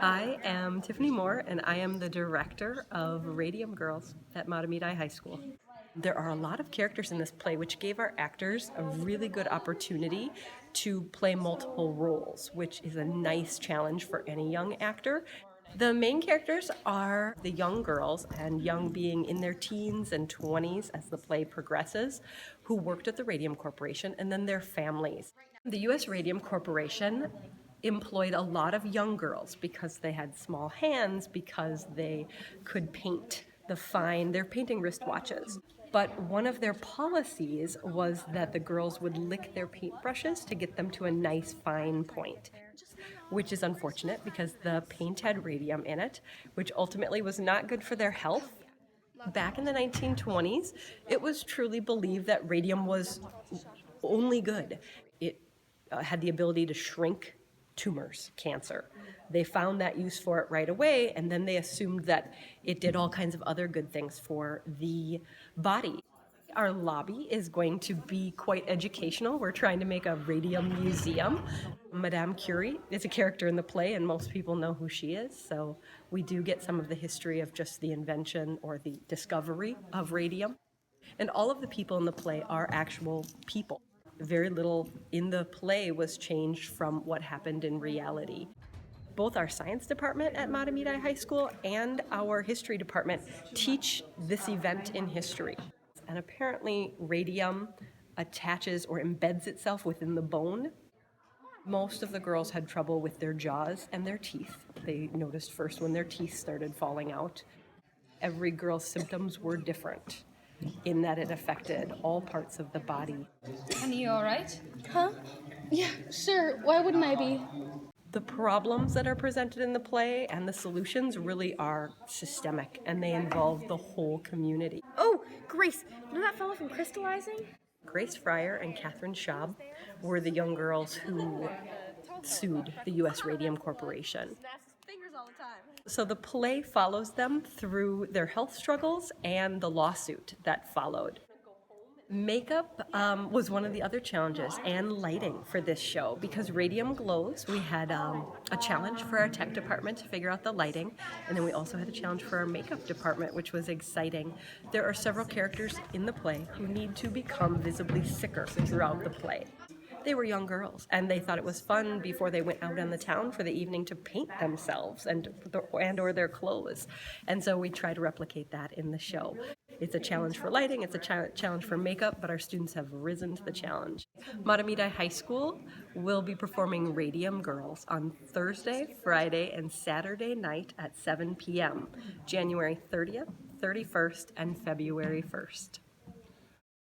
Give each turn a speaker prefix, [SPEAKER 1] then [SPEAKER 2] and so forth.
[SPEAKER 1] I am Tiffany Moore, and I am the director of Radium Girls at Matamidi High School. There are a lot of characters in this play, which gave our actors a really good opportunity to play multiple roles, which is a nice challenge for any young actor. The main characters are the young girls, and young being in their teens and 20s as the play progresses, who worked at the Radium Corporation, and then their families. The U.S. Radium Corporation employed a lot of young girls because they had small hands, because they could paint their painting wristwatches. But one of their policies was that the girls would lick their paintbrushes to get them to a nice fine point, which is unfortunate because the paint had radium in it, which ultimately was not good for their health. Back in the 1920s, it was truly believed that radium was only good. It had the ability to shrink tumors, cancer. They found that use for it right away, and then they assumed that it did all kinds of other good things for the body. Our lobby is going to be quite educational. We're trying to make a radium museum. Madame Curie is a character in the play, and most people know who she is. So we do get some of the history of just the invention or the discovery of radium. And all of the people in the play are actual people. Very little in the play was changed from what happened in reality. Both our science department at Matamidi High School and our history department teach this event in history. And apparently radium attaches or embeds itself within the bone. Most of the girls had trouble with their jaws and their teeth. They noticed first when their teeth started falling out. Every girl's symptoms were different in that it affected all parts of the body.
[SPEAKER 2] Honey, you all right?
[SPEAKER 3] Huh? Yeah, sure. Why wouldn't I be?
[SPEAKER 1] The problems that are presented in the play and the solutions really are systemic, and they involve the whole community.
[SPEAKER 3] Oh, Grace, you know that fellow from Crystallizing?
[SPEAKER 1] Grace Fryer and Catherine Schaub were the young girls who sued the U.S. Radium Corporation. So the play follows them through their health struggles and the lawsuit that followed. Makeup was one of the other challenges, and lighting for this show. Because radium glows, we had a challenge for our tech department to figure out the lighting, and then we also had a challenge for our makeup department, which was exciting. There are several characters in the play who need to become visibly sicker throughout the play. They were young girls, and they thought it was fun before they went out on the town for the evening to paint themselves and or their clothes. And so we try to replicate that in the show. It's a challenge for lighting, it's a challenge for makeup, but our students have risen to the challenge. Matamidi High School will be performing Radium Girls on Thursday, Friday, and Saturday night at 7 p.m., January 30th, 31st, and February 1st.